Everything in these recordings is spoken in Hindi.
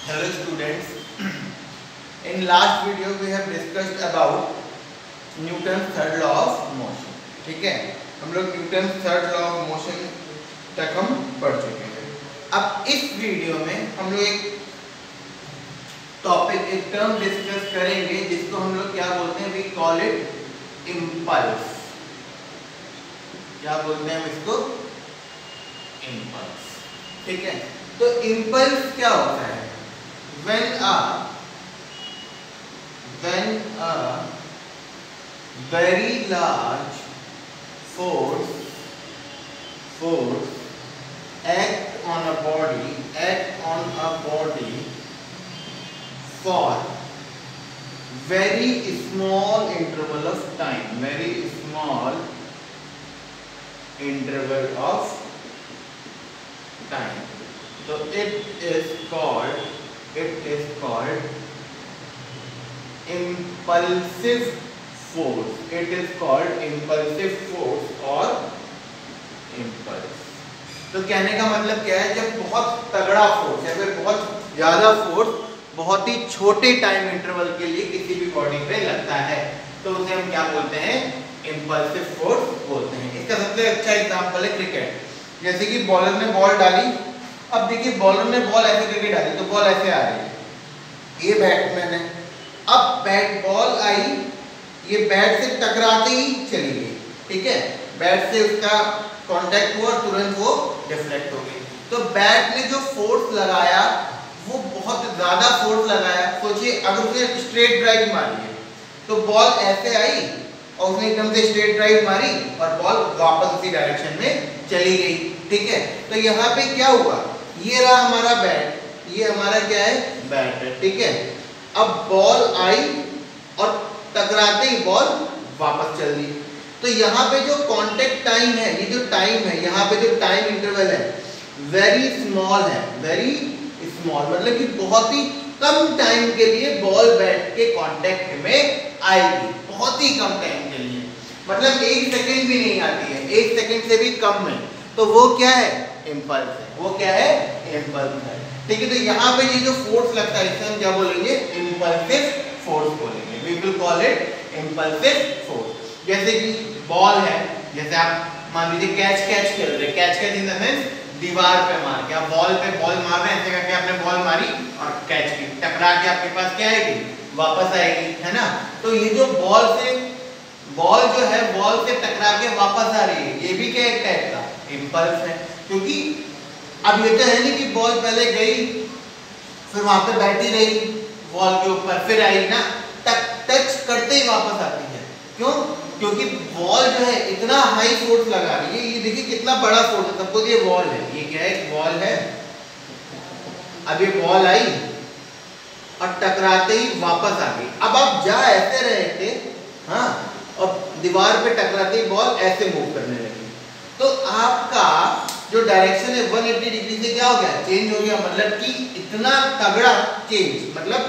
Hello students. In last video we have discussed about Newton's third law of motion. ठीक है, हम लोग Newton third law of motion तक हम पढ़ चुके हैं. अब इस वीडियो में हम लोग एक टॉपिक, एक टर्म डिस्कस करेंगे जिसको हम लोग क्या बोलते हैं, वी कॉल इट इम्पल्स. क्या बोलते हैं हम इसको? इम्पल्स. ठीक है, तो इम्पल्स क्या होता है? when a very large force act on a body for very small interval of time, so it is called impulsive force. It is called impulsive force or impulse. तो कहने का मतलब क्या है? जब बहुत तगड़ा फोर्स या फिर बहुत ज्यादा फोर्स बहुत ही छोटे टाइम इंटरवल के लिए किसी भी बॉडी पे लगता है तो उसे हम क्या बोलते हैं? इम्पल्सिव फोर्स बोलते हैं. इसका सबसे अच्छा एग्जांपल है क्रिकेट. जैसे कि बॉलर ने बॉल डाली, अब देखिए बॉलर ने बॉल ऐसे करके डाली तो बॉल ऐसे आ रही है, ये बैट्समैन है. अब बैट बॉल आई, ये बैट से टकराते ही चली गई. ठीक है, बैट से उसका कांटेक्ट हुआ, तुरंत वो डिफ्लेक्ट हो गई. तो बैट ने जो फोर्स लगाया वो बहुत ज्यादा फोर्स लगाया. सोचिए अगर उसने स्ट्रेट ड्राइव मारी है तो बॉल ऐसे आई और उसने एकदम से स्ट्रेट ड्राइव मारी और बॉल वापस उसी डायरेक्शन में चली गई. ठीक है, तो यहाँ पे क्या हुआ? ये रहा हमारा बैट, ये हमारा क्या है? बैट है. ठीक है, अब बॉल आई और टकराते ही बॉल वापस चल दी. तो यहाँ पे जो कांटेक्ट टाइम है, ये जो टाइम है, यहाँ पे जो टाइम इंटरवल है वेरी स्मॉल है. वेरी स्मॉल मतलब कि बहुत ही कम टाइम के लिए बॉल बैट के कांटेक्ट में आएगी. बहुत ही कम टाइम के लिए, मतलब 1 सेकंड भी नहीं आती है, 1 सेकंड से भी कम है. तो वो क्या है? इम्पल्स है. वो क्या है? इम्पल्स है. ठीक है, तो यहाँ पे ये जो फोर्स लगता है इसे हम क्या बोलेंगे? इम्पल्सिव फोर्स बोलेंगे. We will call it impulsive force. जैसे कि बॉल है, जैसे आप मान लीजिए कैच खेल रहे, कैच इन द सेंस दीवार पे मार के, आप बॉल पे बॉल मार रहे हैं, ऐसे करके आपने बॉल मारी और कैच की, टकरा के आपके पास क्या आएगी? वापस आएगी, है ना. तो ये जो बॉल जो है बॉल से टकरा के वापस आ रही है, ये भी क्या एक टाइप का इम्पल्स है. क्योंकि अब ये तो है नहीं कि बॉल पहले गई फिर वहां पे बैठी रही बॉल के ऊपर, फिर आई ना, टच करते ही वापस आती है. क्यों? क्योंकि बॉल जो है इतना हाई फोर्स लगा रही है. ये देखिए कितना बड़ा फोर्स है. सपोज ये बॉल है, ये क्या है? एक बॉल है. अब ये बॉल आई और टकराते ही वापस आ गई. अब आप जा ऐसे रहे थे, हाँ, और दीवार पे टकराते ही बॉल ऐसे मूव करने लगी, तो आपका जो डायरेक्शन है 180 डिग्री से क्या हो गया? चेंज हो गया. मतलब कि इतना तगड़ा चेंज, मतलब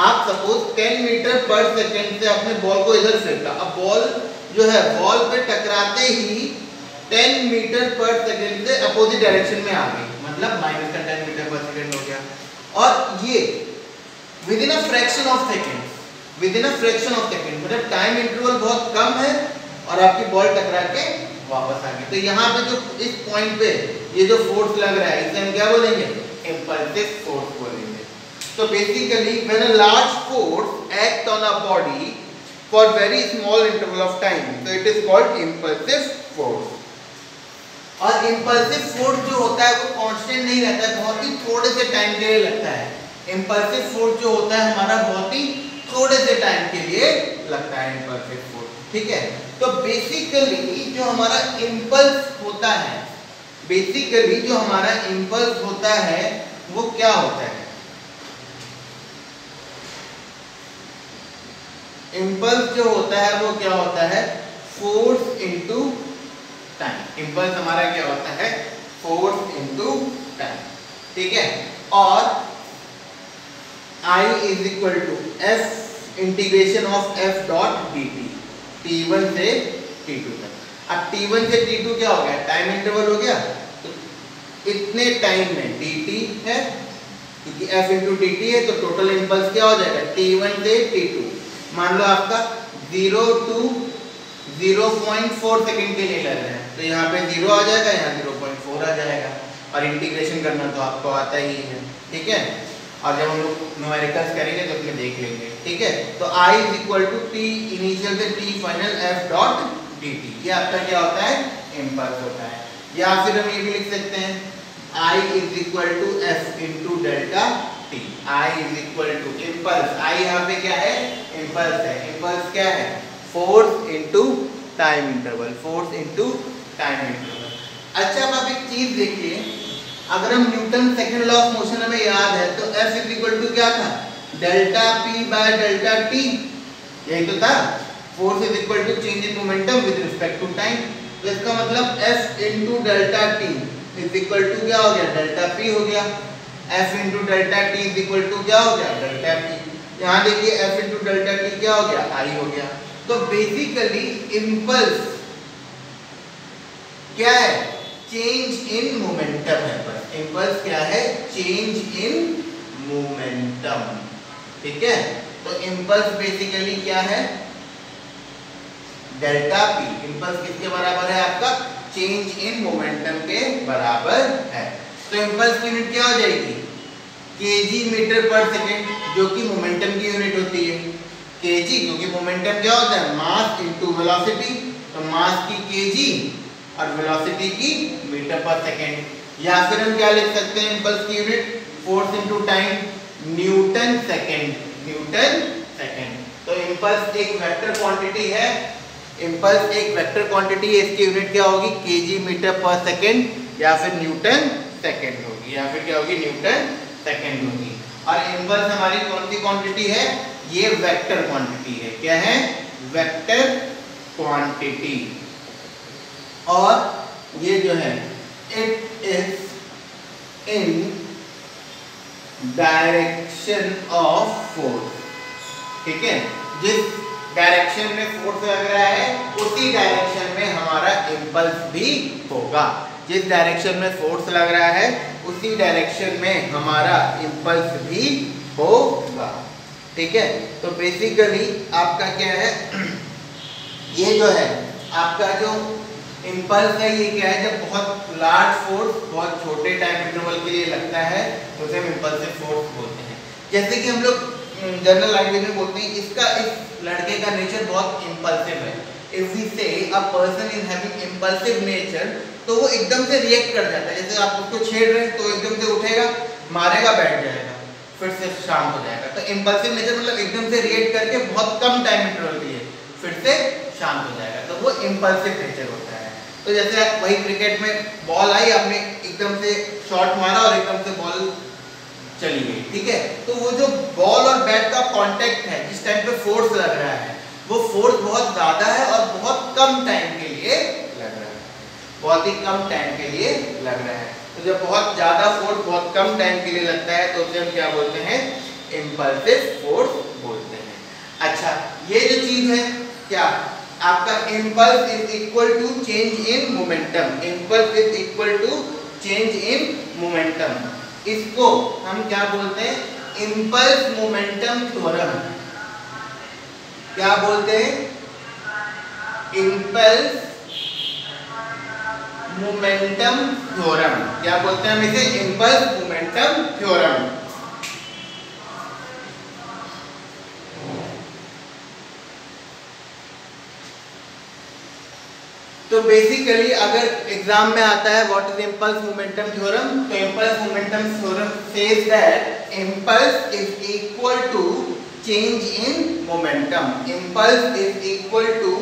आप सपोज 10 मीटर पर सेकंड से अपने बॉल को इधर फेंका, अब बॉल जो है बॉल पे टकराते ही 10 मीटर पर सेकंड से अपोजिट डायरेक्शन में आ गई, मतलब माइनस का 10 मीटर पर सेकंड हो गया. और ये with in a fraction of second, मतलब टाइम इंटरवल बहुत कम है और आपकी बॉल टकरा के वापस आ गई. तो यहाँ पे जो इस पॉइंट पे ये जो फोर्स लग रहा है इसे हम क्या बोलेंगे? इम्पल्सिव फोर्स बोलेंगे. तो basically when a large force act on a body for very small interval of time, तो it is called impulsive force. और इम्पल्सिव फोर्स जो होता है वो कांस्टेंट नहीं रहता है, बहुत ही थोड़े से टाइम के लिए लगता है. इम्पल्सिव फोर्स जो होता है हमारा बहुत ही थोड़े से टाइम के लिए लगता है इम्पल्सिव फोर्स. ठीक है, तो बेसिकली जो हमारा इम्पल्स होता है, वो क्या होता है? इम्पल्स जो होता है वो क्या होता है? Force into time. इम्पल्स हमारा क्या होता है? Force into time. ठीक है, और I is equal to f integration of f dot dt, t1 से t2 तक. अब t1 से t2 क्या हो गया? टाइम इंटरवल हो गया. तो इतने टाइम में dt है क्योंकि f इंटू डी टी है तो टोटल इम्पल्स क्या हो जाएगा t1 से t2। मान लो आपका 0 to 0.4 सेकंड के लिए लग रहा है तो यहाँ पे 0 आ जाएगा, यहाँ 0.4 आ जाएगा और इंटीग्रेशन करना तो आपको आता ही है, ठीक है। और जब हम लोग न्यूमेरिकल्स करेंगे तो उसमें देख लेंगे, ठीक है। तो I is equal to t initial से t final f dot d t, ये आपका क्या होता है इम्पल्स होता है। या फिर हम ये भी लिख सकते हैं I is equal to f into delta T. I is equal to impulse, I यहाँ पे क्या है इम्पल्स है, इम्पल्स क्या है force into time interval, force into time interval. अच्छा अब आप एक चीज देखिए, अगर हम Newton second law of motion हमें याद है तो F इज इक्वल टू क्या था delta P by delta T, यही तो था। Force is equal to change in momentum with respect to time, तो इसका मतलब F into delta T is equal to क्या हो गया डेल्टा P हो गया। F into delta T is equal to क्या हो गया डेल्टा P। यहाँ देखिए F इंटू डेल्टा T क्या हो गया I हो गया। तो बेसिकली इम्पल्स क्या है चेंज इन मोमेंटम है, बस इम्पल्स क्या है चेंज इन मोमेंटम, ठीक है। तो इम्पल्स बेसिकली क्या है डेल्टा P, इम्पल्स किसके बराबर है आपका चेंज इन मोमेंटम के बराबर है। तो इम्पल्स की यूनिट क्या हो जाएगी केजी मीटर पर सेकेंड, जो कि मोमेंटम की यूनिट होती है केजी, क्योंकि मोमेंटम क्या होता है मास इनटू वेलोसिटी, तो मास की केजी और वेलोसिटी की मीटर पर सेकेंड। या फिर हम क्या लिख सकते हैं इम्पल्स की unit force into time Newton second, Newton second. तो इम्पल्स एक वेक्टर क्वांटिटी है, इम्पल्स एक वेक्टर क्वांटिटी है, इसकी यूनिट क्या होगी केजी मीटर पर सेकेंड या फिर न्यूटन सेकेंड होगी, या फिर क्या होगी न्यूटन सेकेंड होगी। और इम्पल्स हमारी कौन सी क्वांटिटी है ये वेक्टर क्वांटिटी है, क्या है वेक्टर क्वांटिटी। और ये जो है it is in direction of force, ठीक है। जिस डायरेक्शन में फोर्स लग रहा है उसी डायरेक्शन में हमारा इम्पल्स भी होगा, जिस डायरेक्शन में फोर्स लग रहा है उसी डायरेक्शन में हमारा इम्पल्स भी होगा, ठीक है। तो बेसिकली आपका क्या है ये जो है आपका जो इम्पल्स है ये क्या है जब बहुत लार्ज फोर्स बहुत छोटे टाइम इंटरवल के लिए लगता है तो उसे हम इम्पल्सिव फोर्स बोलते हैं। जैसे कि हम लोग जनरल लैंग्वेज में बोलते हैं इसका इस लड़के का नेचर बहुत इम्पल्सिव है। इफ वी से a person is having impulsive nature तो वो एकदम से रिएक्ट कर जाता है। जैसे आप उसको छेड़ रहे हैं तो एकदम से उठेगा मारेगा बैठ जाएगा फिर से शांत हो जाएगा। तो इम्पल्सिव नेचर मतलब एकदम से रिएक्ट करके बहुत कम टाइम इंटरवल के लिए फिर से शांत हो जाएगा, तो वो इम्पल्सिव नेचर होता है। तो जैसे वही क्रिकेट में बॉल आई आपने एकदम से शॉट मारा और एकदम से बॉल चली गई, ठीक है। तो वो जो बॉल और बैट का कांटेक्ट है जिस टाइम पे फोर्स लग रहा है वो फोर्स बहुत ज्यादा है और बहुत कम टाइम के लिए लग रहा है, बहुत ही कम टाइम के लिए लग रहा है। तो जब बहुत ज्यादा फोर्स बहुत कम टाइम के लिए लगता है तो उसे हम क्या बोलते हैं इम्पल्सिव फोर्स बोलते हैं। अच्छा ये जो चीज है क्या आपका impulse is equal to change in momentum, impulse is equal to change in momentum, इसको हम क्या बोलते हैं इम्पल्स मोमेंटम थ्योरम। क्या बोलते हैं इम्पल्स मोमेंटम थ्योरम, क्या बोलते हैं हम इसे इम्पल्स मोमेंटम थ्योरम। तो बेसिकली अगर एग्जाम में आता है what is impulse momentum theorem, तो impulse momentum theorem says that impulse is equal to change in momentum, impulse is equal to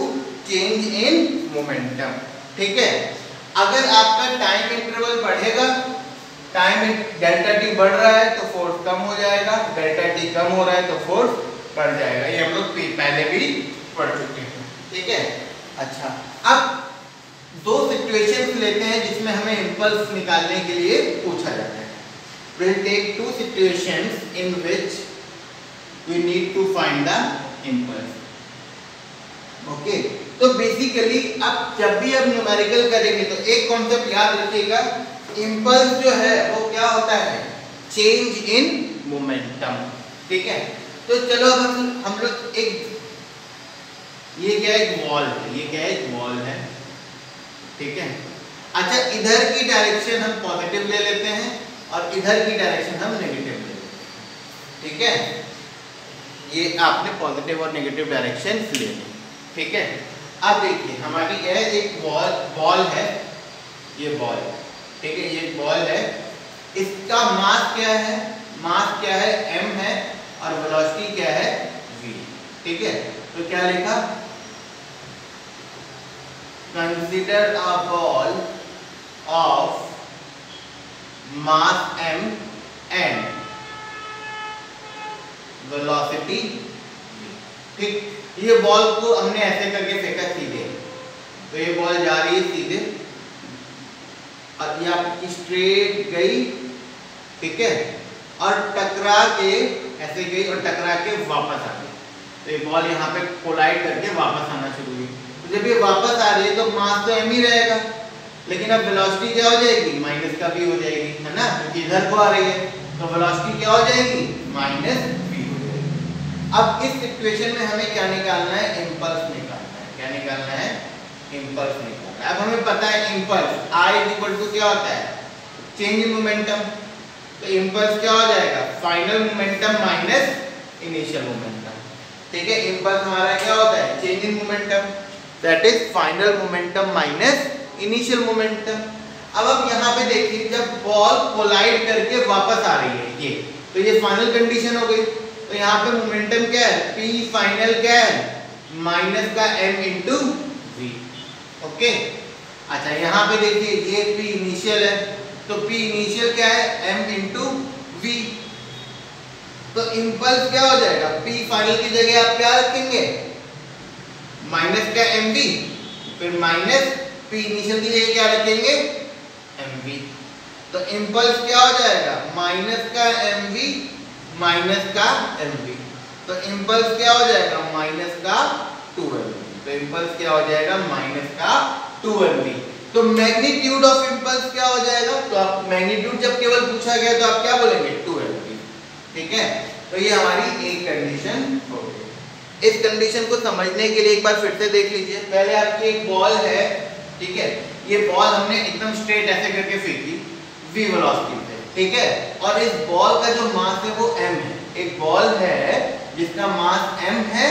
change in momentum, ठीक है। अगर आपका टाइम इंटरवल बढ़ेगा, टाइम डेल्टा टी बढ़ रहा है तो फोर्स कम हो जाएगा, डेल्टा टी कम हो रहा है तो फोर्स बढ़ जाएगा, ये हम लोग पहले भी पढ़ चुके हैं, ठीक है। अच्छा अब दो सिचुएशंस लेते हैं जिसमें हमें इम्पल्स निकालने के लिए पूछा जाता है। We'll take two situations in which we need to find the impulse. Okay, तो बेसिकली अब जब भी हम न्यूमेरिकल करेंगे तो एक कॉन्सेप्ट याद रखिएगा, इम्पल्स जो है वो क्या होता है चेंज इन मोमेंटम। ठीक है, तो चलो अब हम लोग एक, ये क्या है, एक वॉल है, ये क्या है, एक वॉल है। ठीक है, अच्छा इधर की डायरेक्शन हम पॉजिटिव ले लेते हैं और इधर की डायरेक्शन हम नेगेटिव ले लेते हैं। ठीक है, ये आपने पॉजिटिव और नेगेटिव डायरेक्शन ले ली। ठीक है, अब देखिए हमारी यह एक बॉल है, ये बॉल है। ठीक है, ये बॉल है, इसका मास क्या है, मास क्या है, m है, और वेलोसिटी क्या है, v। ठीक है, तो क्या लिखा, consider a ball of mass m and velocity v। ठीक, ये बॉल को हमने ऐसे करके फेंका सीधे, तो ये बॉल जा रही है सीधे और ये आपकी स्ट्रेट गई। ठीक है, और टकरा के ऐसे गई और टकरा के वापस आ गई, तो ये बॉल यहाँ पे कोलाइड करके वापस आना शुरू हुई। तो जब ये वापस आ रही है तो मास तो m ही रहेगा, लेकिन अब वेलोसिटी क्या हो जाएगी, माइनस का v हो जाएगी, है ना, क्योंकि इधर को आ रही है, तो वेलोसिटी क्या हो जाएगी, माइनस v हो जाएगी। अब इस सिचुएशन में हमें क्या निकालना है, इंपल्स निकालना है। क्या निकालना है, इंपल्स निकालना है। अब हमें पता है इंपल्स I = क्या होता है, चेंज इन मोमेंटम। तो इंपल्स क्या हो जाएगा, final momentum minus initial momentum. ठीक है, इंपल्स हमारा क्या होता है, change in momentum, that is final momentum minus initial momentum. अब यहाँ पे देखिए, जब बॉल कोलाइड करके वापस आ रही है ये, तो ये फाइनल कंडीशन हो गई। तो यहाँ पे मोमेंटम क्या है, p फाइनल क्या है, माइनस का m इंटू v। ओके, अच्छा यहाँ पे देखिए ये p इनिशियल है, तो p इनिशियल क्या है, m इंटू v। तो इंपल्स क्या हो जाएगा, p फाइनल की जगह आप क्या रखेंगे, माइनस का mv, फिर माइनस p इनिशियल की जगह क्या रखेंगे, mv। तो इंपल्स क्या हो जाएगा, माइनस का mv माइनस का mv। तो इंपल्स क्या हो जाएगा, माइनस का 2mv। तो इंपल्स क्या हो जाएगा, माइनस का 2mv। तो मैग्नीट्यूड ऑफ इंपल्स क्या हो जाएगा, तो आप मैग्नीट्यूड जब केवल पूछा गया तो आप क्या बोलेंगे, 2mv। ठीक है, तो ये हमारी एक कंडीशन हो गई। इस कंडीशन को समझने के लिए एक बार फिर से देख लीजिए। पहले आपकी एक बॉल है, ठीक है, ये बॉल हमने एकदम स्ट्रेट ऐसे करके फेंकी v वेलोसिटी पे। ठीक है, और इस बॉल का जो मास है वो m है। एक बॉल है जिसका मास m है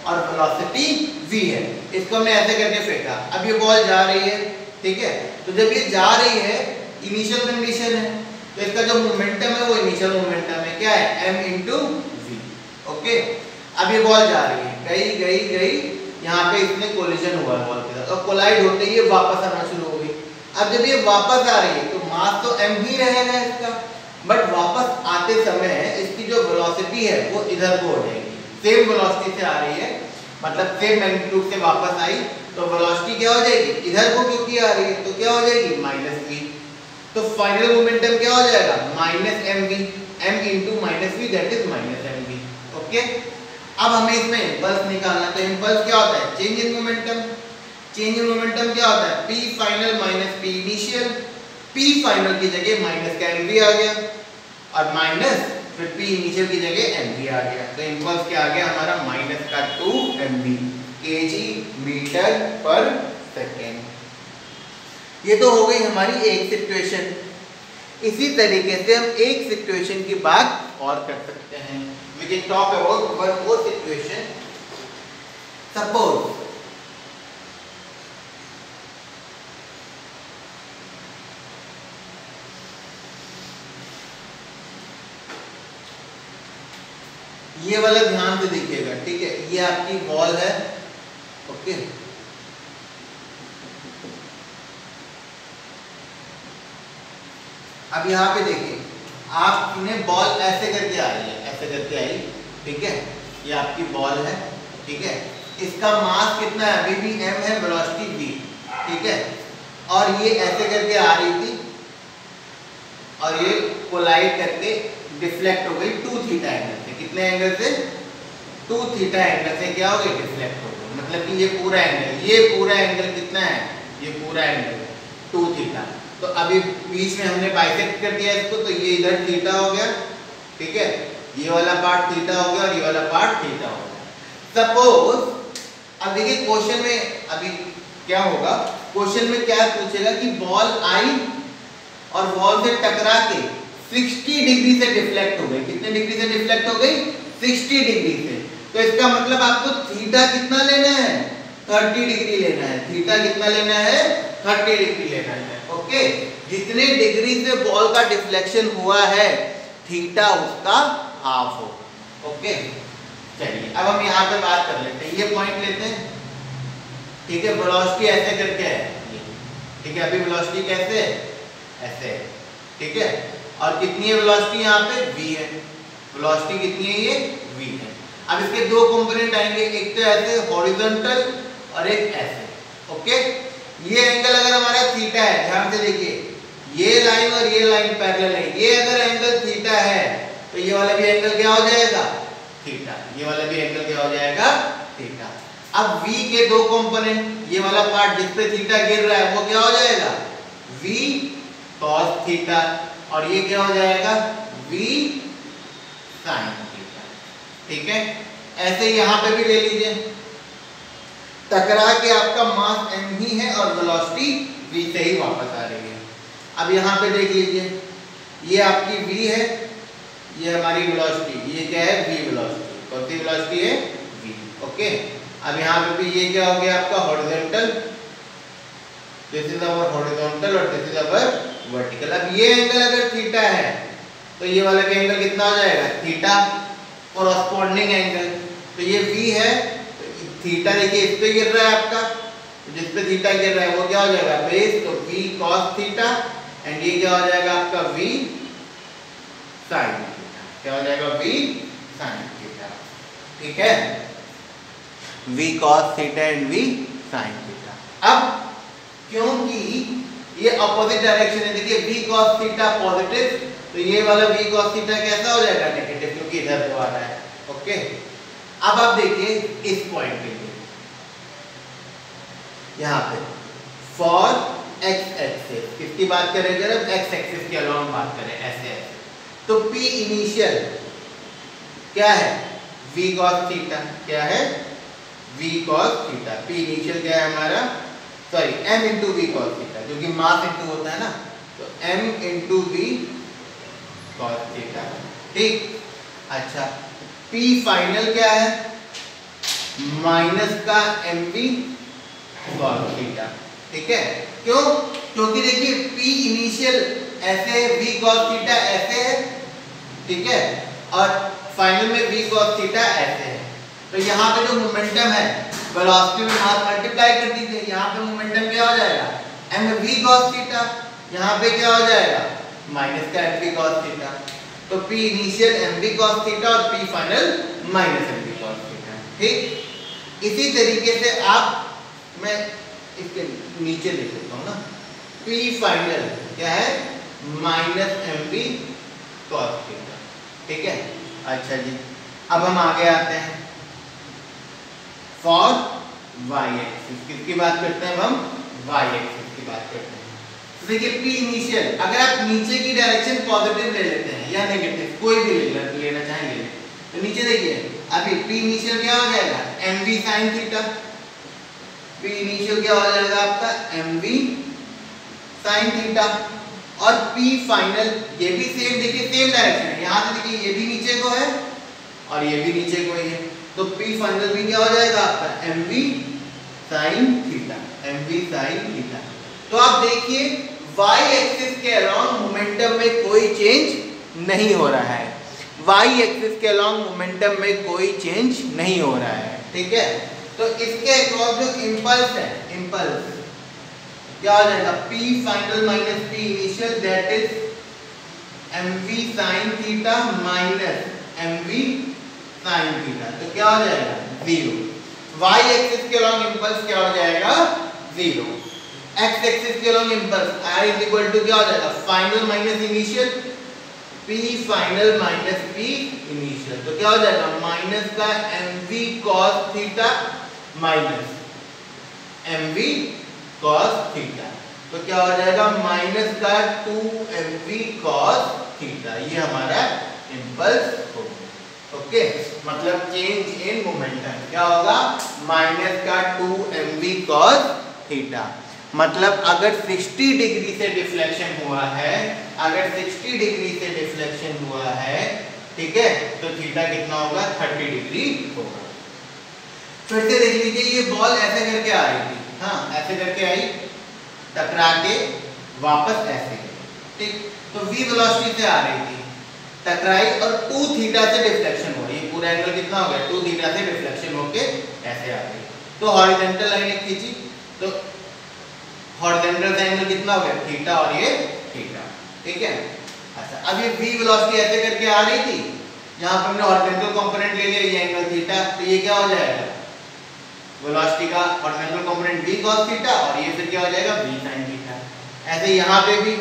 और वेलोसिटी v है, इसको हमने ऐसे करके फेंका। अब ये बॉल जा रही है, ठीक है, तो जब ये जा रही है, इनिशियल कंडीशन है, तो इसका जो मोमेंटम है वो इनिशियल मोमेंटम है, क्या है, m इंटू v। ओके, अब ये बॉल जा रही है, गई गई गई, यहाँ पे इसमें कोलिजन हुआ है बॉल के साथ, और कोलाइड होते ही ये वापस आना शुरू हो गई। अब जब ये वापस आ रही है तो मास तो m ही रहेगा इसका, बट वापस आते समय इसकी जो वेलोसिटी है वो इधर को हो जाएगी। सेम वेलोसिटी से आ रही है, मतलब सेम मैग्नीट्यूड से वापस आई, तो वेलोसिटी क्या हो जाएगी, इधर को क्योंकि आ रही है तो क्या हो जाएगी, माइनस v। तो फाइनल मोमेंटम क्या हो जाएगा, minus mv, m into minus v, that is minus mv। Okay, अब हमें इसमें इंपल्स निकालना। तो इंपल्स क्या होता है, change in momentum. Change in momentum क्या होता है, p final minus p initial. p final की जगह माइनस का mv आ गया, और माइनस फिर p इनिशियल की जगह mv आ गया। तो इंपल्स क्या आ गया हमारा, माइनस का 2mv kg मीटर पर सेकेंड। ये तो हो गई हमारी एक सिचुएशन। इसी तरीके से हम एक सिचुएशन की बात और कर सकते हैं। We can talk about one more situation. Suppose ये वाला ध्यान से देखिएगा, ठीक है, ये आपकी बॉल है। ओके, अब यहाँ पे देखिए, आपने बॉल ऐसे करके आ रही है, ऐसे करके आई, ठीक है, ये आपकी बॉल है, ठीक है, इसका मास कितना है, अभी भी m है, वेलोसिटी v, ठीक है, और ये ऐसे करके आ रही थी और ये कोलाइड करके डिफ्लेक्ट हो गई 2 थीटा एंगल से। कितने एंगल से, 2 थीटा एंगल से क्या हो गई, डिफ्लेक्ट हो गई। मतलब कि ये पूरा एंगल कितना है, ये पूरा एंगल 2 थीटा। तो अभी बीच में हमने बाइसेक्ट कर दिया इसको, तो ये इधर थीटा हो गया, ठीक है, ये वाला पार्ट थीटा हो गया और ये वाला पार्ट थीटा हो गया। सपोज अब देखिए क्वेश्चन में अभी क्या होगा, क्वेश्चन में क्या पूछेगा कि बॉल आई और बॉल से टकरा के 60 डिग्री से डिफ्लेक्ट हो गई। कितने डिग्री से डिफ्लेक्ट हो गई? 60 डिग्री से। तो इसका मतलब आपको थीटा कितना लेना है? 30 डिग्री लेना है। थीटा कितना लेना है? 30 डिग्री लेना है। ओके, जितने डिग्री से बॉल का डिफ्लेक्शन हुआ है थीटा उसका हाफ हो। ओके, चलिए अब हम यहाँ पे बात कर लेते हैं, ये पॉइंट लेते हैं, ठीक है। वेलोसिटी ऐसे करके है, ठीक है, अभी वेलोसिटी कैसे है? ऐसे है, ठीक है। और कितनी है वेलोसिटी? यहाँ पे v है। वेलोसिटी कितनी है? ये v है। अब इसके दो कंपोनेंट आएंगे, एक तो ऐसे हॉरिजॉन्टल और एक ऐसे। ओके, ये एंगल अगर हमारा थीटा है, ध्यान से देखिए, ये लाइन और ये लाइन पैरेलल है, ये अगर एंगल थीटा है तो ये वाला भी एंगल क्या हो जाएगा? थीटा। ये वाला भी एंगल क्या हो जाएगा? थीटा। अब v के दो कंपोनेंट, ये वाला पार्ट जिस पे थीटा गिर रहा है वो क्या हो जाएगा? v cos थीटा, और ये क्या हो जाएगा? v sin थीटा, ठीक है। ऐसे यहाँ पे भी ले लीजिए, टकरा के आपका मास m ही है और वेलोसिटी v से ही वापस आ रही है। अब यहाँ पे देख लीजिए, ये आपकी v है, ये हमारी वेलोसिटी, ये क्या है? v velocity. कौन सी वेलोसिटी है? v। ओके, अब यहाँ पे भी ये क्या हो गया आपका? Horizontal, this is our horizontal और दिस इज आवर वर्टिकल। अब ये एंगल अगर थीटा है तो ये वाला भी एंगल कितना हो जाएगा? Theta, corresponding angle. तो ये v है, तो थीटा देखिए इस पे गिर रहा है आपका, तो जिस पे थीटा गिर रहा है वो क्या हो जाएगा? बेस, तो v cos थीटा, एंड ये क्या हो जाएगा आपका? v sin theta. क्या हो जाएगा? v sin थीटा, ठीक है, v cos theta and v sin theta. अब क्योंकि ये अपोजिट डायरेक्शन है, देखिए v cos थीटा पॉजिटिव, तो ये वाला v cos थीटा कैसा हो जाएगा? नेगेटिव, क्योंकि इधर को आ रहा है। ओके, अब आप देखिए इस पॉइंट के लिए, यहाँ पे फॉर x एक्सिस, किसकी बात करें? जब x एक्सिस के अलोंग बात करें, ऐसे ऐसे, तो p इनिशियल क्या है? v cos theta. क्या है? v cos theta. p initial क्या है हमारा? Sorry, m into v cos theta, जो कि मास इंटू होता है ना, तो m into v cos theta, ठीक। अच्छा, p फाइनल क्या है? माइनस का mv cos थीटा, ठीक है। क्यों? क्योंकि देखिए p इनिशियल ऐसे है, v cos थीटा ऐसे है, ठीक है, और फाइनल में v cos थीटा ऐसे है। तो यहाँ पे जो मोमेंटम है, वेलोसिटी में मास मल्टीप्लाई कर दीजिए, यहाँ पे मोमेंटम क्या हो जाएगा? mv cos थीटा, यहाँ पे क्या हो जाएगा? माइनस का mv cos थीटा। तो p initial mv cos theta और p final minus mv cos theta, ठीक। इसी तरीके से आप, मैं इसके नीचे लिख देता हूँ ना, p फाइनल क्या है? माइनस mv cos थीटा, ठीक है। अच्छा जी, अब हम आगे आते हैं, फॉर y एक्सिस, किसकी बात करते हैं हम? y एक्सिस की बात करते हैं। तो देखिए p इनिशियल, अगर आप नीचे की डायरेक्शन पॉजिटिव ले लेते हैं या नेगेटिव, कोई भी लेना चाहें ले लें, तो नीचे देखिए अभी p इनिशियल क्या हो जाएगा? mv sin theta. p initial क्या हो जाएगा आपका? mv sin थीटा, और p फाइनल ये भी सेम, देखिए सेम डायरेक्शन है, यहाँ से देखिए ये भी नीचे को है और ये भी नीचे को ही है, तो p फाइनल भी क्या हो जाएगा आपका? mv sin theta, mv sin theta. तो आप देखिए y एक्सिस के अलोंग मोमेंटम में कोई चेंज नहीं हो रहा है, y एक्सिस के अलोंग मोमेंटम में कोई चेंज नहीं हो रहा है, ठीक है। तो इसके अक्रॉस जो इंपल्स है, इंपल्स क्या हो जाएगा? p final minus p initial, that is mv sin theta minus mv sin theta, तो क्या हो जाएगा? 0। y एक्सिस के अलोंग इंपल्स क्या हो जाएगा? 0। x एक्सिस के along impulse r is equal to क्या हो जाएगा? Final minus initial, p final minus p initial, तो क्या हो जाएगा? माइनस का mv cos theta minus mv cos theta, तो क्या हो जाएगा माइनस का 2mv cos थीटा, ये हमारा इम्पल्स हो गया। ओके, मतलब चेंज इन मोमेंटम क्या होगा, माइनस का 2mv cos थीटा। मतलब अगर 60 डिग्री से डिफ्लेक्शन हुआ है, अगर 60 डिग्री से डिफ्लेक्शन हुआ है, ठीक है, तो थीटा कितना होगा, 30 डिग्री होगा। फिर से देख लीजिए, ये बॉल ऐसे करके आ रही थी, हाँ ऐसे करके आई, टकरा के वापस ऐसे, ठीक, तो v वेलोसिटी से आ रही थी, टकराई और 2 थीटा से डिफ्लेक्शन हुआ, ये पूरा एंगल कितना हो गया, 2 थीटा से डिफ्लेक्शन होके ऐसे आ गई। तो हॉरिजॉन्टल लाइन खींची, तो हॉरिजॉन्टल एंगल कितना हो गया, थीटा और ये थीटा, ठीक है। अच्छा, अब ये v वेलोसिटी ऐसे करके आ रही थी, यहाँ पर हमने हॉरिजॉन्टल कंपोनेंट ले लिया, ये एंगल थीटा, तो ये क्या हो जाएगा, वेलोसिटी का horizontal component v cos theta और ये फिर क्या हो जाएगा v sin थीटा। ऐसे यहाँ पे भी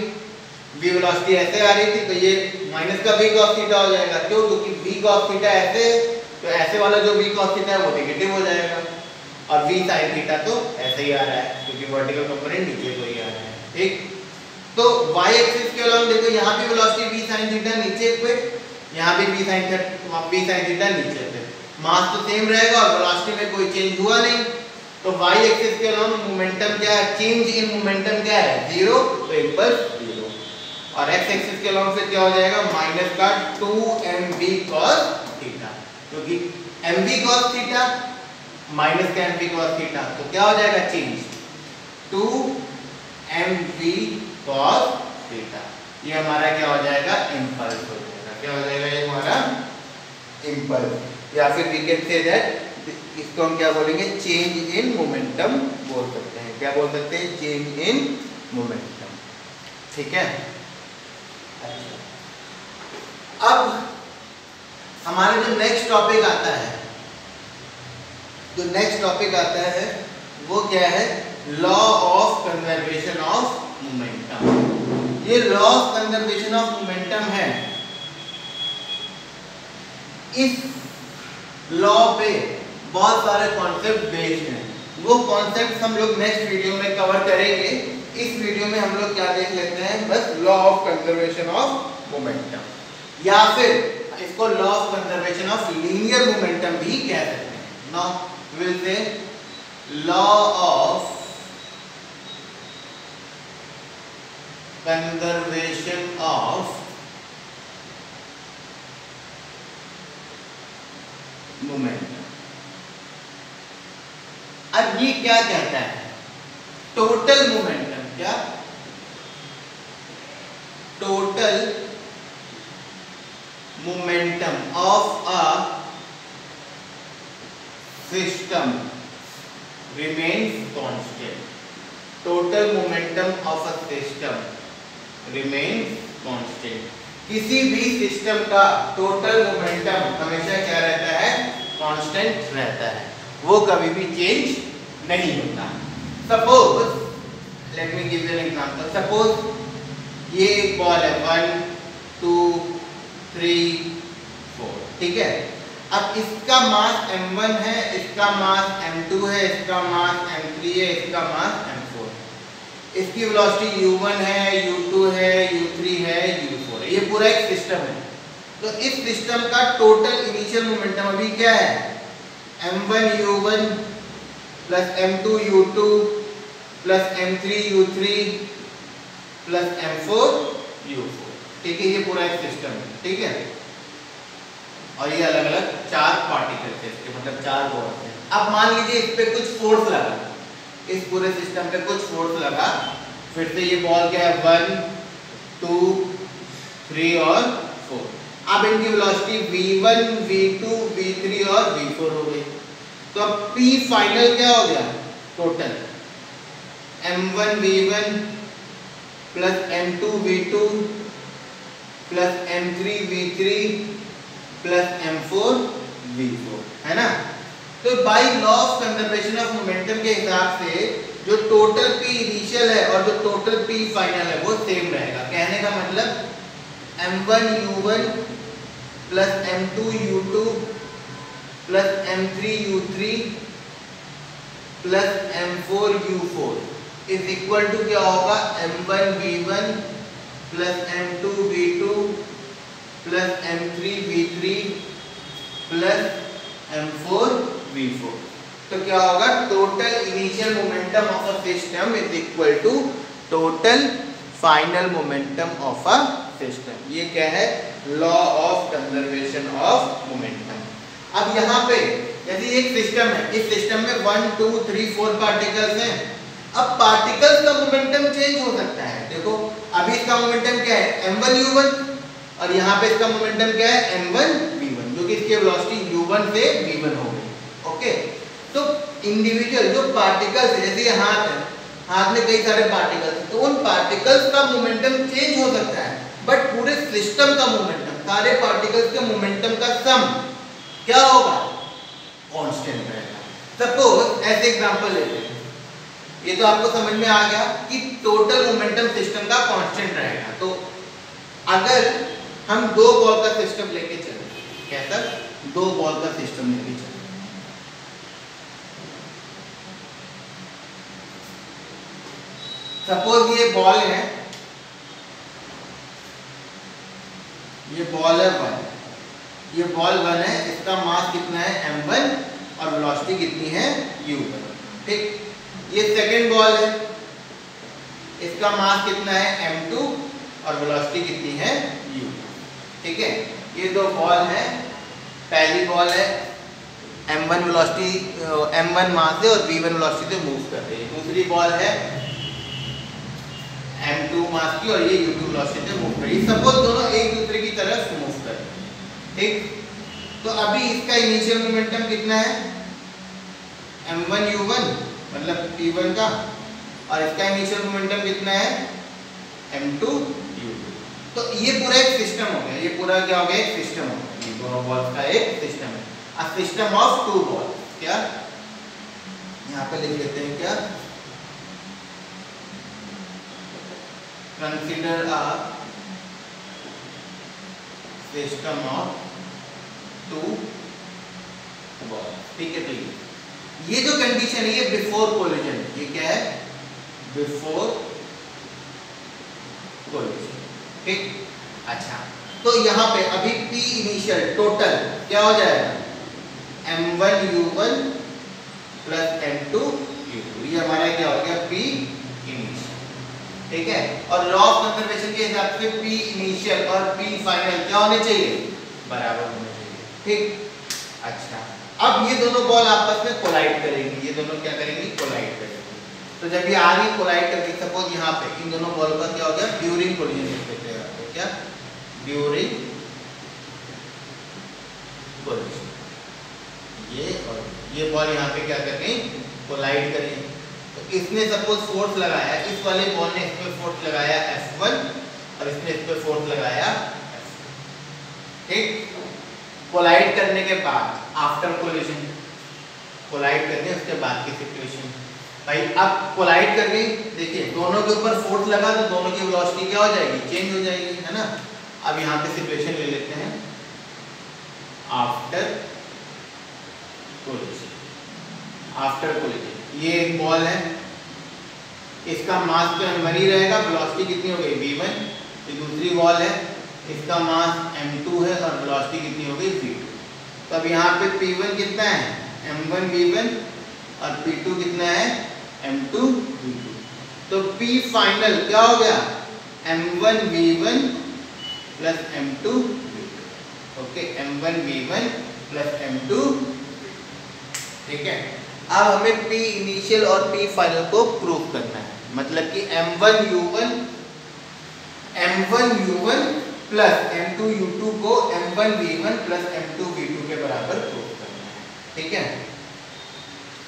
v वेलोसिटी ऐसे आ रही थी, तो ये माइनस का v cos थीटा हो जाएगा, क्यों, क्योंकि v cos थीटा ऐसे, तो ऐसे वाला जो v cos थीटा है वो नेगेटिव हो जाएगा, और v sin थीटा तो ऐसे ही आ रहा है क्योंकि वर्टिकल कंपोनेंट नीचे को ही आ रहा है, ठीक। तो y एक्सिस के अलॉन्ग देखो, यहाँ भी वेलोसिटी v sin थीटा नीचे पे, यहाँ भी v sin थीटा नीचे पे, मास तो सेम रहेगा और वेलोसिटी में कोई चेंज हुआ नहीं, तो y एक्सिस के अलॉन्ग मोमेंटम क्या है, चेंज इन मोमेंटम क्या है, 0, तो इम्पल्स 0, और x एक्सिस के अलॉन्ग फिर क्या हो जाएगा, माइनस का 2mv cos थीटा, क्योंकि mv cos थीटा माइनस का mv cos थीटा, तो क्या हो जाएगा चेंज 2mv cos थीटा, ये हमारा क्या हो जाएगा, इम्पल्स हो जाएगा, क्या हो जाएगा, ये हमारा इम्पल्स, या फिर वी कैन से दैट, इसको हम क्या बोलेंगे, चेंज इन मोमेंटम बोल सकते हैं, क्या बोल सकते हैं, चेंज इन मोमेंटम, ठीक है। अच्छा, अब हमारे जो नेक्स्ट टॉपिक आता है, जो नेक्स्ट टॉपिक आता है वो क्या है, law of conservation of momentum. ये law of conservation of momentum है, इस लॉ पे बहुत सारे कॉन्सेप्ट बेस्ड हैं, वो कॉन्सेप्ट हम लोग नेक्स्ट वीडियो में कवर करेंगे। इस वीडियो में हम लोग क्या देख लेते हैं, बस law of conservation of momentum, या फिर इसको law of conservation of linear momentum भी कह सकते हैं। Now we will say law of conservation of momentum. अब ये क्या कहता है, टोटल मोमेंटम, क्या, total momentum of a system remains constant, total momentum of a system remains constant. किसी भी सिस्टम का टोटल मोमेंटम हमेशा क्या रहता है, कांस्टेंट रहता है, वो कभी भी चेंज नहीं होता। Suppose, let me give you an example, suppose ये एक बॉल है 1 2 3 4, ठीक है। अब इसका मास m1 है, इसका मास m2 है, इसका मास m3 है, इसका मास m4, इसकी वेलोसिटी u1 है, u2 है, u3 है, u4 है, ये पूरा एक सिस्टम है। तो इस सिस्टम का टोटल इनिशियल मोमेंटम अभी क्या है, m1 u1 plus m2 u2 plus m3 u3 plus m4 u4, ठीक है, ये पूरा एक सिस्टम है, ठीक है। और ये अलग अलग 4 पार्टिकल्स है इसके, मतलब 4 बॉल्स हैं। अब मान लीजिए इस पे कुछ फोर्स लगा, इस पूरे सिस्टम पे कुछ फोर्स लगा, फिर से ये बॉल क्या है 1 2 3 और 4। अब इनकी वेलोसिटी v1 v2 v3 और v4 हो गई। तो अब p फाइनल क्या हो गया, total m1 v1 plus m2 v2 plus m3 v3 plus m4 v4, है ना। तो by law of conservation of momentum के हिसाब से जो टोटल p इनिशियल है और जो टोटल p फाइनल है वो सेम रहेगा। कहने का मतलब m1 u1 plus m2 u2 plus m3 u3 plus m4 u4, is equal to क्या होगा, m1v1 plus m2v2 plus m3v3 plus m4v4। तो क्या होगा, total initial momentum of a system is equal to total final momentum of a system. ये क्या है, law of conservation of momentum. अब यहाँ पे यदि एक सिस्टम है, इस सिस्टम में 1 2 3 4 पार्टिकल्स हैं। अब पार्टिकल्स का मोमेंटम चेंज हो सकता है। देखो अभी इसका मोमेंटम क्या है, m1u1, और यहाँ पे इसका मोमेंटम क्या है, m1v1, जो कि इसकी वेलोसिटी u1 से v1 हो गई। ओके, तो इंडिविजुअल जो पार्टिकल्स है, जैसे ये हाथ है, हाथ में कई सारे पार्टिकल्स हैं, तो उन पार्टिकल्स का मोमेंटम चेंज हो सकता है, बट पूरे सिस्टम का मोमेंटम, सारे पार्टिकल्स के मोमेंटम का सम क्या होगा, कांस्टेंट रहेगा। सपोज ऐसे एग्जांपल लेते हैं, ये तो आपको समझ में आ गया कि टोटल मोमेंटम सिस्टम का कांस्टेंट रहेगा। तो अगर हम दो बॉल का सिस्टम लेके चले, कैसा, दो बॉल का सिस्टम लेके चले, सपोज ये बॉल है, ये बॉल है 1, ये बॉल 1 है, इसका मास कितना है m1 और वेलोसिटी कितनी है u1। ठीक, ये सेकंड बॉल है, इसका मास कितना है m2 और वेलोसिटी कितनी है u। ठीक है, ये दो बॉल है, पहली बॉल है m1 वेलोसिटी, m1 मास है और v1 वेलोसिटी से मूव कर रही है, दूसरी बॉल है m2 मास की और ये u2 वेलोसिटी से मूव कर रही है। सपोज दोनों एक दूसरे की तरफ मूव कर रहे हैं। ठीक, तो अभी इसका इनिशियल मोमेंटम कितना है, m1u1 मतलब p1 का, और इसका इनिशियल मोमेंटम कितना है m2u2। तो ये पूरा एक सिस्टम हो गया, ये पूरा क्या हो गया, एक सिस्टम हो गया, ये दोनों बॉल्स का एक सिस्टम है, a system of two balls. क्या यहाँ पे लिख लेते हैं, क्या, consider a system of two balls. ठीक है, तो ये जो कंडीशन है ये बिफोर कोलिजन, ये क्या है, बिफोर कोलिजन। ठीक, अच्छा, तो यहाँ पे अभी P इनिशियल टोटल क्या हो जाएगा, m1u1 प्लस m2u2, ये हमारा क्या हो गया, P इनिशियल। ठीक है, और लॉ ऑफ कंजर्वेशन के हिसाब से P इनिशियल और P फाइनल क्या होने चाहिए, बराबर होने चाहिए। ठीक, अच्छा, अब ये दोनों बॉल आपस में कोलाइड करेंगी, ये दोनों क्या करेंगी, कोलाइड करेंगी। तो जब ये आ रही कोलाइड करके, सपोज यहाँ पे इन दोनों बॉल का क्या हो गया, ड्यूरिंग कोलिजन लिख देते हैं, क्या, ड्यूरिंग कोलिजन, ये और ये बॉल यहाँ पे क्या कर रही, कोलाइड कर रही है। तो इसने सपोज फोर्स लगाया, इस वाले बॉल ने इस पे फोर्स लगाया F1 और इसने इस पे फोर्स लगाया F2। ठीक, कोलाइड करने के बाद, आफ्टर कोलिजन, कोलाइड करने उसके बाद की सिचुएशन, भाई अब कोलाइड कर गई, देखिए दोनों के ऊपर फोर्स लगा तो दोनों की वेलोसिटी क्या हो जाएगी, चेंज हो जाएगी, है ना। अब यहाँ पे सिचुएशन ले लेते हैं आफ्टर कोलिजन। आफ्टर कोलिजन ये एक बॉल है, इसका मास तो m1 ही रहेगा, वेलोसिटी कितनी हो गई v1। ये दूसरी बॉल है, इसका मास m2 है और वेलोसिटी कितनी हो गई v2। तो अब यहाँ पे p1 कितना है, m1v1 और p2 कितना है, m2v2। तो p फाइनल क्या हो गया, m1v1 plus m2v2। Okay, m1v1 plus m2। ठीक है, अब हमें P इनिशियल और P फाइनल को प्रूव करना है, मतलब कि m1u1 प्लस m2u2 को m1v1 प्लस m2v2 के बराबर प्रूव करना है। ठीक है,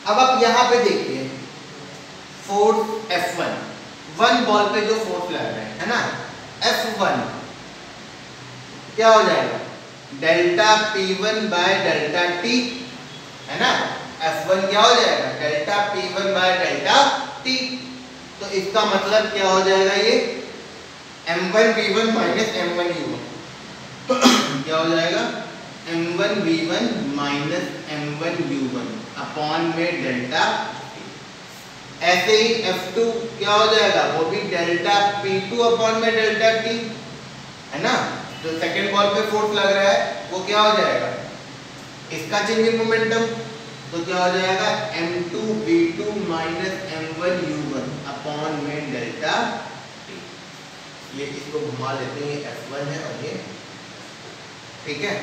अब आप यहाँ पे देखिए फोर्स F1, वन बॉल पे जो फोर्स लग रहा है ना, F1 क्या हो जाएगा, delta P1 bye delta T, है ना। F1 क्या हो जाएगा, delta P1 bye delta T। तो इसका मतलब क्या हो जाएगा, ये m1v1 माइनस m1u1 क्या हो जाएगा, m1v1 माइनस m1u1 अपॉन में डेल्टा T। ऐसे ही F2 क्या हो जाएगा, वो भी डेल्टा P2 अपॉन में डेल्टा T, है ना। जो सेकंड बॉल पे फोर्स लग रहा है वो क्या हो जाएगा, इसका चेंज इन मोमेंटम, तो क्या हो जाएगा M2V2 माइनस M1U1 अपॉन में डेल्टा T। ये इसको घुमा लेते हैं, ये F1 है और ये, ठीक है।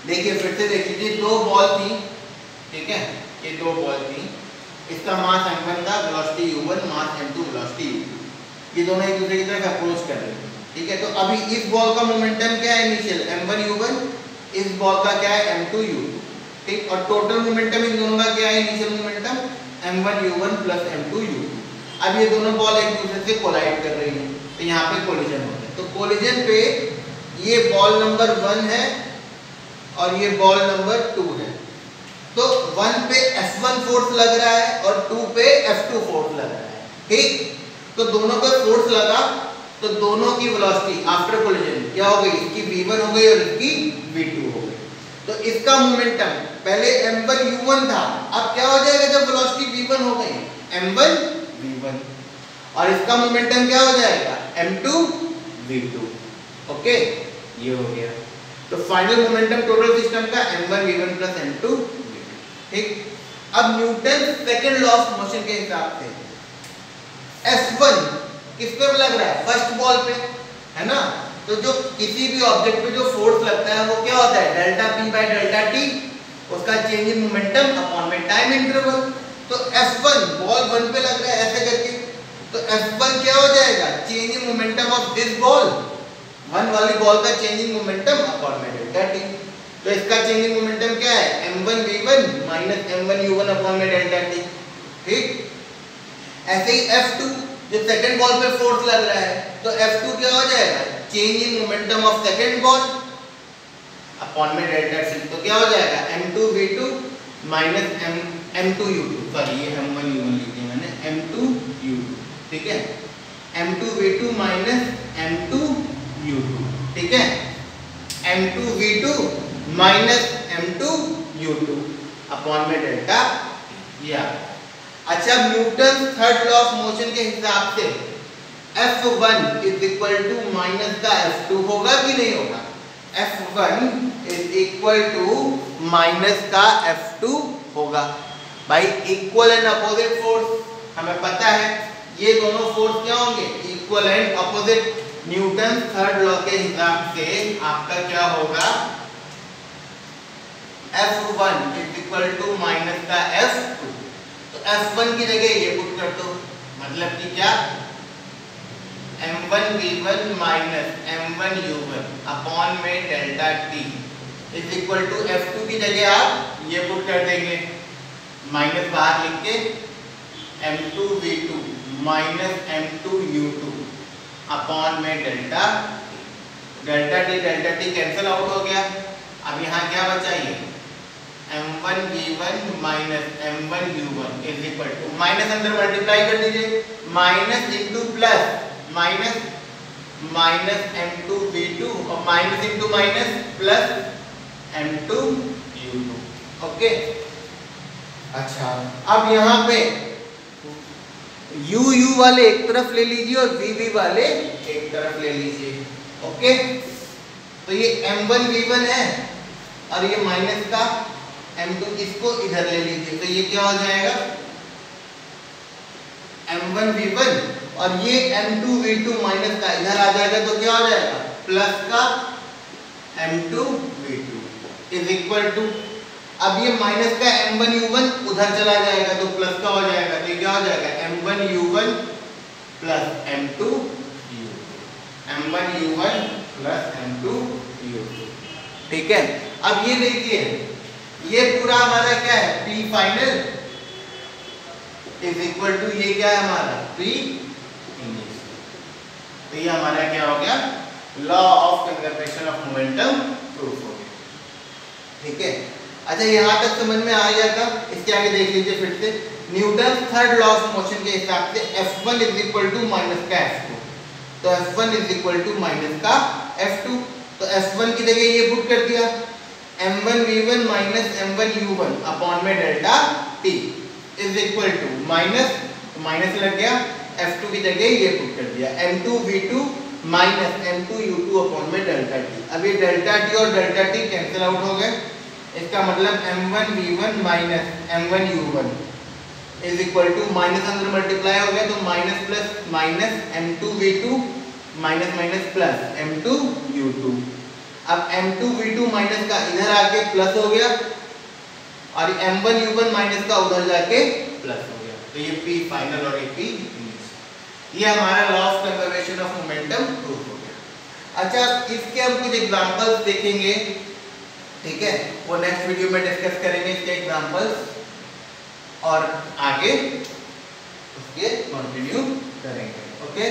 देखिए फिर से देख लीजिए, दो बॉल थी, ठीक है, ये दो बॉल थी, इसका मास M1 था, वेलोसिटी U1, मास M2, वेलोसिटी U2, ये दोनों एक दूसरे की तरफ अप्रोच कर रहे हैं, ठीक है। तो अभी इस बॉल का मोमेंटम क्या है इनिशियल, M1U1, इस बॉल का क्या है M2U2, ठीक। और टोटल मोमेंटम इन दोनों का क्या है initial momentum M1U1 plus M2U2। अब ये दोनों बॉल एक दूसरे से कोलाइड कर रही हैं, तो यहाँ पे कोलिजन हो गया। तो कोलिजन पे ये बॉल नंबर 1 है और ये बॉल नंबर 2 है। तो 1 पे F1 फोर्स लग रहा है और 2 पे F2 फोर्स लग रहा है, ठीक। तो दोनों पे फोर्स लगा तो दोनों की वेलोसिटी आफ्टर कोलिजन क्या हो गई, इसकी V1 हो गई और इसकी V2 हो गई। तो इसका मोमेंटम पहले M1U1 था, अब क्या हो जाएगा जब वेलोसिटी V1 हो गई, M1V1, और इसका मोमेंटम क्या हो जाएगा M2V2। ओके, ये हो गया। तो फाइनल मोमेंटम टोटल सिस्टम का M1V1 प्लस M2V2, ठीक। अब Newton second law of motion के हिसाब से F1 किस पे लग रहा है, फर्स्ट बॉल पे, है ना। तो जो किसी भी ऑब्जेक्ट पे जो फोर्स लगता है वो क्या होता है delta P by delta T, उसका चेंज इन मोमेंटम अपॉन में टाइम इंटरवल। तो F1 बॉल 1 पे लग रहा है ऐसे करके, तो F1 क्या हो जाएगा, change in momentum of this ball, 1 वाली बॉल का चेंज इन मोमेंटम अपॉन में डेल्टा T। तो इसका चेंज इन मोमेंटम क्या है M1V1 माइनस M1U1 अपॉन में डेल्टा T, ठीक। ऐसे ही F2 जो सेकंड बॉल पे फोर्स लग रहा है, तो F2 क्या हो जाएगा change in momentum of second ball upon में डेल्टा T। तो क्या हो जाएगा M2V2 माइनस M2U2, सॉरी ये M1U1 लिख दिया मैंने, M2U2, ठीक है, M2V2 माइनस M2U2, ठीक है, M2V2 माइनस M2U2 अपॉन में डेल्टा या। अच्छा, Newton third law of motion के हिसाब से F1 is equal to minus का F2 होगा कि नहीं होगा, F1 is equal to minus का F2 होगा। भाई इक्वल एंड अपोजिट फोर्स हमें पता है, ये दोनों फोर्स क्या होंगे equal and opposite. Newton third law के हिसाब से आपका क्या होगा F1 is equal to minus का F2। तो F1 की जगह ये पुट कर दो, मतलब कि क्या M1V1 माइनस M1U1 अपॉन में delta T is equal to F2 की जगह आप ये पुट कर देंगे, माइनस बाहर लिख के M2V2 माइनस M2U2 अपॉन में डेल्टा T कैंसिल आउट हो गया। अब यहाँ क्या बचा, ये M1V1 minus M1U1 is equal to, minus अंदर मल्टीप्लाई कर दीजिए, minus into plus minus minus M2V2 और minus into minus plus M2U2, okay. अच्छा, अब यहाँ पे U वाले एक तरफ ले लीजिए और VV वाले एक तरफ ले लीजिए, ओके। तो ये M1V1 है और ये माइनस का M2, इसको इधर ले लीजिए, तो ये क्या हो जाएगा M1V1 और ये M2V2 माइनस का इधर आ जाएगा, तो क्या हो जाएगा प्लस का M2V2 इज इक्वल टू, अब ये माइनस का M1U1 उधर चला जाएगा तो प्लस का हो जाएगा, तो क्या हो जाएगा M1U1 plus M2U2, M1U1 plus M2U2, ठीक है। अब ये देखिए, ये पूरा हमारा क्या है P final is equal to ये क्या है हमारा P इनिशियल। तो ये हमारा क्या हो गया, law of conservation of momentum proof हो गया, ठीक है। अच्छा, यहाँ तक समझ में आ गया था, इसके आगे देख लीजिए फिर से। Newton third law of motion के हिसाब से F1 is equal to minus का F2, तो F1 is equal to minus का F2, तो F1 की जगह ये पुट कर दिया M1V1 माइनस M1U1 अपॉन में delta T is equal to minus लग गया, F2 की जगह ये पुट कर दिया, M2V2 माइनस M2U2 अपॉन में डेल्टा T। अब ये डेल्टा T और डेल्टा T कैंसिल आउट हो गए, इसका मतलब M1V1 minus M1U1 is equal to minus अंदर मल्टीप्लाई हो गया तो minus plus minus M2V2 minus minus plus M2U2। अब M2V2 माइनस का इधर आके प्लस हो गया और M1U1 माइनस का उधर जाके प्लस हो गया, तो ये P फाइनल और ये P इनिशियल। ये हमारा law of conservation of momentum proof हो गया। अच्छा, इसके हम कुछ एग्जांपल्स देखेंगे, ठीक है, वो नेक्स्ट वीडियो में डिस्कस करेंगे इसके एग्जांपल्स और आगे उसके कंटिन्यू करेंगे। ओके।